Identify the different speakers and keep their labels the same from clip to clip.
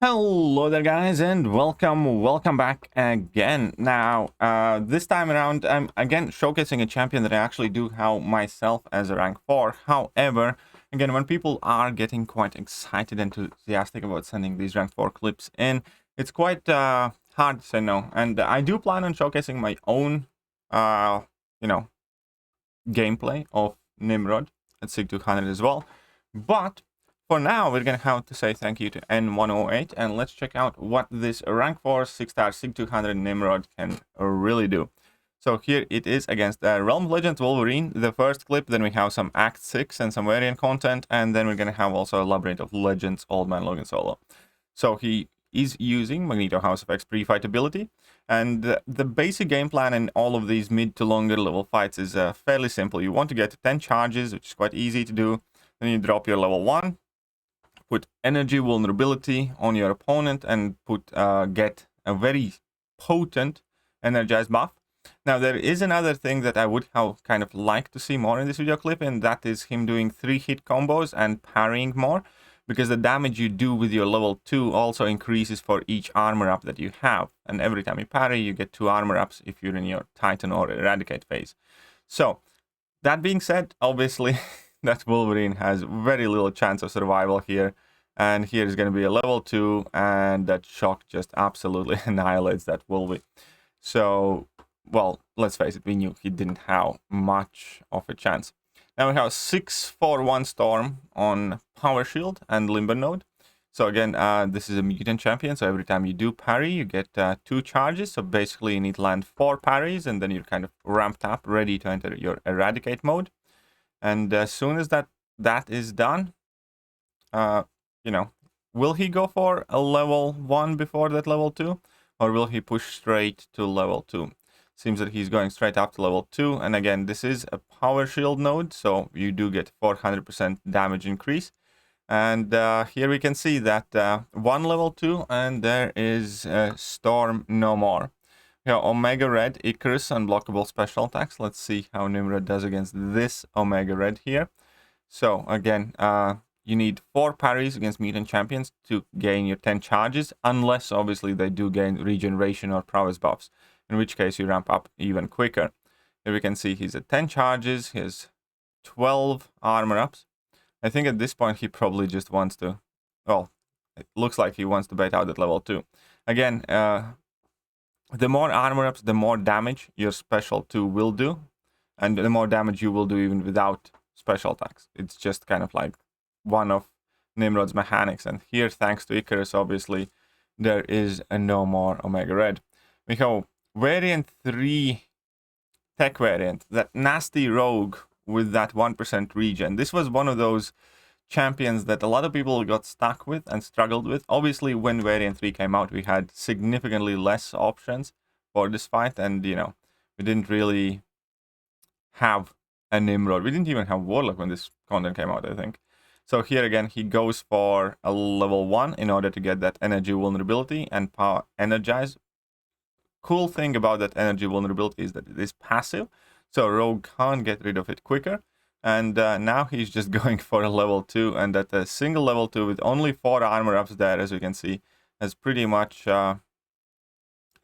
Speaker 1: Hello there guys and welcome back again. Now this time around I'm again showcasing a champion that I actually do have myself as a rank 4. However, again, when people are getting quite excited and enthusiastic about sending these rank 4 clips in, it's quite hard to say no. And I do plan on showcasing my own you know gameplay of Nimrod at SIG 200 as well. But for now, we're going to have to say thank you to N108, and let's check out what this rank 4 6-star SIG 200 Nimrod can really do. So here it is against Realm of Legends Wolverine, the first clip. Then we have some Act 6 and some variant content, and then we're going to have also a Labyrinth of Legends Old Man Logan solo. So he is using Magneto House of X pre-fight ability, and the basic game plan in all of these mid to longer level fights is fairly simple. You want to get to 10 charges, which is quite easy to do. Then you drop your level 1, put energy vulnerability on your opponent, and get a very potent energized buff. Now there is another thing that I would have kind of liked to see more in this video clip, and that is him doing 3-hit combos and parrying more, because the damage you do with your level 2 also increases for each armor up that you have, and every time you parry you get 2 armor ups if you're in your Titan or Eradicate phase. So that being said, obviously that Wolverine has very little chance of survival here, and here is going to be a level 2, and that shock just absolutely annihilates that Wolverine. So, well, let's face it, we knew he didn't have much of a chance. Now we have 6-4-1 Storm on Power Shield and Limber Node. So again, this is a mutant champion, so every time you do parry, you get 2 charges. So basically you need to land 4 parries, and then you're kind of ramped up, ready to enter your Eradicate mode. And as soon as that is done, will he go for a level 1 before that level 2? Or will he push straight to level 2? Seems that he's going straight up to level 2. And again, this is a Power Shield node, so you do get 400% damage increase. And here we can see that 1 level 2, and there is Storm no more. Yeah, Omega Red, Icarus, unblockable special attacks. Let's see how Nimrod does against this Omega Red here. So again, you need 4 parries against mutant champions to gain your 10 charges, unless obviously they do gain regeneration or prowess buffs, in which case you ramp up even quicker. Here we can see he's at 10 charges, he has 12 armor ups. I think at this point he probably just wants to, well, it looks like he wants to bait out at level 2. Again, the more armor ups, the more damage your special 2 will do, and the more damage you will do even without special attacks. It's just kind of like one of Nimrod's mechanics, and here, thanks to Icarus, obviously, there is a no more Omega Red. We have variant 3 tech variant, that nasty rogue with that 1% regen. This was one of those champions that a lot of people got stuck with and struggled with. Obviously, when variant 3 came out, we had significantly less options for this fight, and we didn't really have a Nimrod. We didn't even have Warlock when this content came out, I think. So here again, he goes for a level 1 in order to get that energy vulnerability and power energize. Cool thing about that energy vulnerability is that it is passive, so Rogue can't get rid of it quicker. And now he's just going for a level 2, and that a single level 2 with only 4 armor ups there, as you can see, has pretty much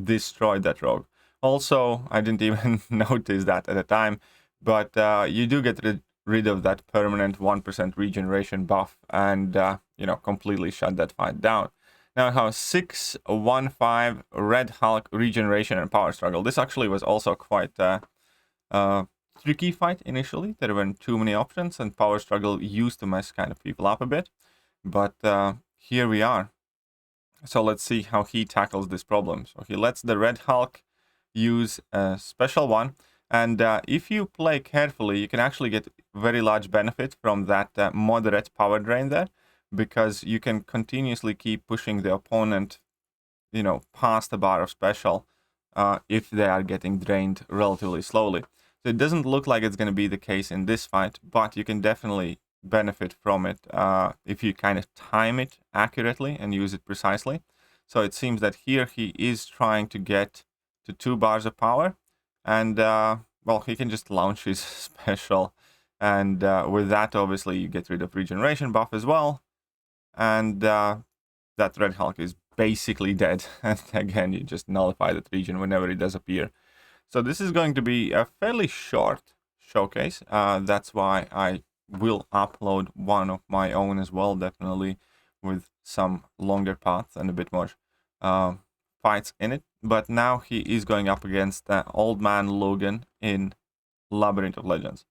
Speaker 1: destroyed that Rogue. Also, I didn't even notice that at the time, but you do get rid of that permanent 1% regeneration buff, and completely shut that fight down. Now I have 6-1-5 Red Hulk regeneration and power struggle. This actually was also quite a tricky fight initially. There weren't too many options, and power struggle used to mess kind of people up a bit. But here we are. So let's see how he tackles this problem. So he lets the Red Hulk use a special 1. And if you play carefully, you can actually get very large benefit from that moderate power drain there, because you can continuously keep pushing the opponent, past the bar of special if they are getting drained relatively slowly. So it doesn't look like it's going to be the case in this fight, but you can definitely benefit from it if you kind of time it accurately and use it precisely. So it seems that here he is trying to get to 2 bars of power, and well, he can just launch his special, and with that obviously you get rid of regeneration buff as well, and that Red Hulk is basically dead. And again, you just nullify that region whenever it does appear. So this is going to be a fairly short showcase. That's why I will upload one of my own as well, definitely with some longer paths and a bit more fights in it. But now he is going up against Old Man Logan in Labyrinth of Legends.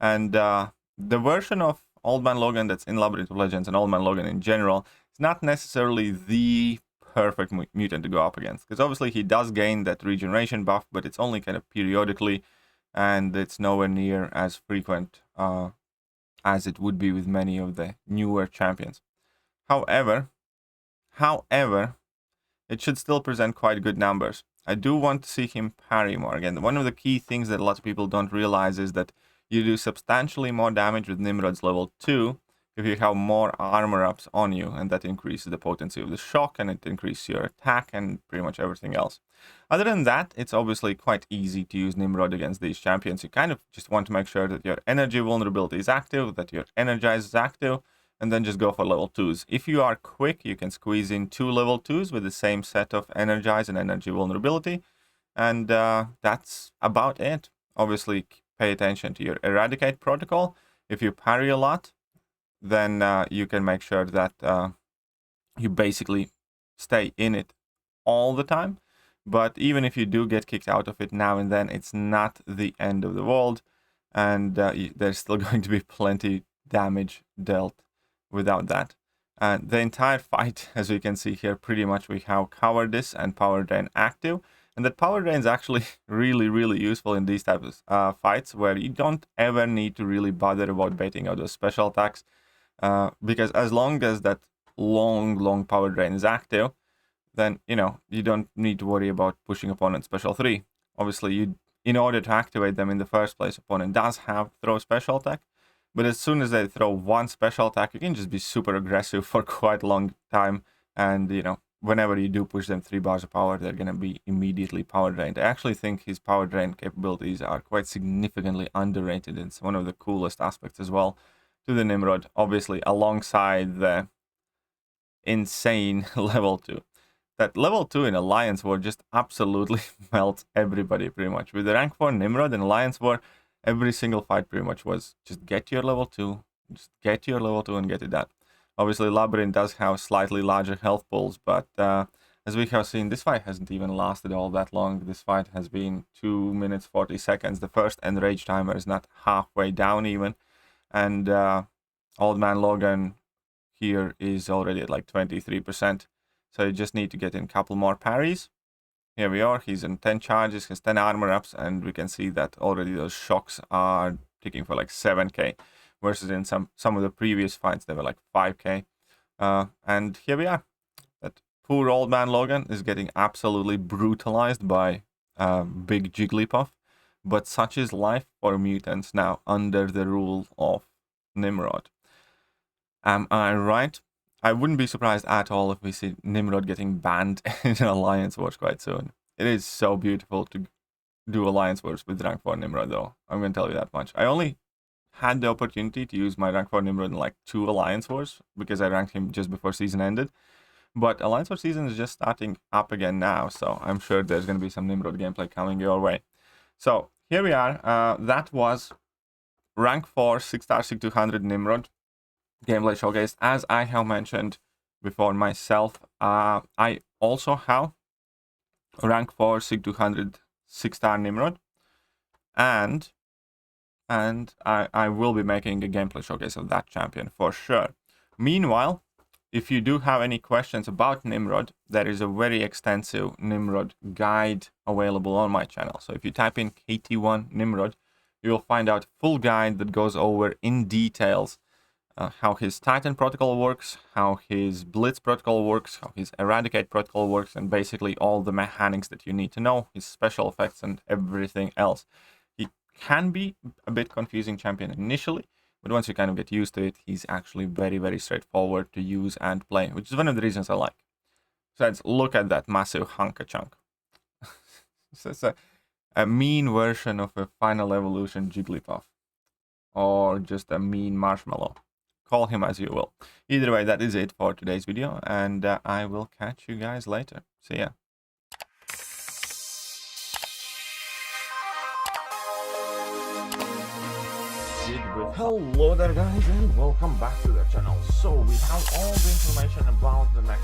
Speaker 1: And the version of Old Man Logan that's in Labyrinth of Legends and Old Man Logan in general is not necessarily the perfect mutant to go up against, because obviously he does gain that regeneration buff, but it's only kind of periodically, and it's nowhere near as frequent as it would be with many of the newer champions. However, it should still present quite good numbers. I do want to see him parry more. Again, one of the key things that a lot of people don't realize is that you do substantially more damage with Nimrod's level 2 if you have more armor ups on you, and that increases the potency of the shock, and it increases your attack and pretty much everything else. Other than that, it's obviously quite easy to use Nimrod against these champions. You kind of just want to make sure that your energy vulnerability is active, that your energize is active, and then just go for level 2s. If you are quick, you can squeeze in 2 level 2s with the same set of energize and energy vulnerability, and that's about it. Obviously, pay attention to your eradicate protocol. If you parry a lot, then you can make sure that you basically stay in it all the time. But even if you do get kicked out of it now and then, it's not the end of the world, and there's still going to be plenty damage dealt without that. The entire fight, as we can see here, pretty much we have cowardice and power drain active, and that power drain is actually really useful in these types of fights, where you don't ever need to really bother about baiting out those special attacks, because as long as that long power drain is active, then you don't need to worry about pushing opponent special 3. Obviously, in order to activate them in the first place, opponent does have throw special attack, but as soon as they throw one special attack, you can just be super aggressive for quite a long time, and whenever you do push them 3 bars of power, they're going to be immediately power drained. I actually think his power drain capabilities are quite significantly underrated. It's one of the coolest aspects as well to the Nimrod, obviously alongside the insane level 2. That level 2 in Alliance War just absolutely melts everybody pretty much. With the rank 4 Nimrod in Alliance War, every single fight pretty much was just get your level 2, just get your level 2 and get it done. Obviously, Labyrinth does have slightly larger health pools, but as we have seen, this fight hasn't even lasted all that long. This fight has been 2 minutes 40 seconds. The first enrage timer is not halfway down even, and Old Man Logan here is already at like 23%. So you just need to get in a couple more parries. Here we are. He's in 10 charges, has 10 armor ups, and we can see that already those shocks are ticking for like 7k, versus in some of the previous fights they were like 5k. And here we are. That poor Old Man Logan is getting absolutely brutalized by big Jigglypuff, but such is life for mutants now under the rule of Nimrod. Am I right? I wouldn't be surprised at all if we see Nimrod getting banned in Alliance Wars quite soon. It is so beautiful to do Alliance Wars with rank 4 Nimrod, though. I'm going to tell you that much. I only had the opportunity to use my rank 4 Nimrod in like 2 Alliance Wars, because I ranked him just before season ended. But Alliance Wars season is just starting up again now, so I'm sure there's going to be some Nimrod gameplay coming your way. So here we are. That was rank 4 6-star SIG 200 Nimrod gameplay showcase. As I have mentioned before myself, I also have rank 4 SIG 200 6-star Nimrod, and I will be making a gameplay showcase of that champion for sure. Meanwhile, if you do have any questions about Nimrod, there is a very extensive Nimrod guide available on my channel. So if you type in KT1 Nimrod, you will find out a full guide that goes over in details how his Titan protocol works, how his Blitz protocol works, how his Eradicate protocol works, and basically all the mechanics that you need to know, his special effects and everything else. He can be a bit confusing champion initially, but once you kind of get used to it, he's actually very straightforward to use and play, which is one of the reasons I like. So let's look at that massive hunk of chunk. So it's a mean version of a Final Evolution Jigglypuff, or just a mean marshmallow. call him as you will. Either way, that is it for today's video, and I will catch you guys later. See ya. Hello there guys, and welcome back to the channel. So we have all the information about the next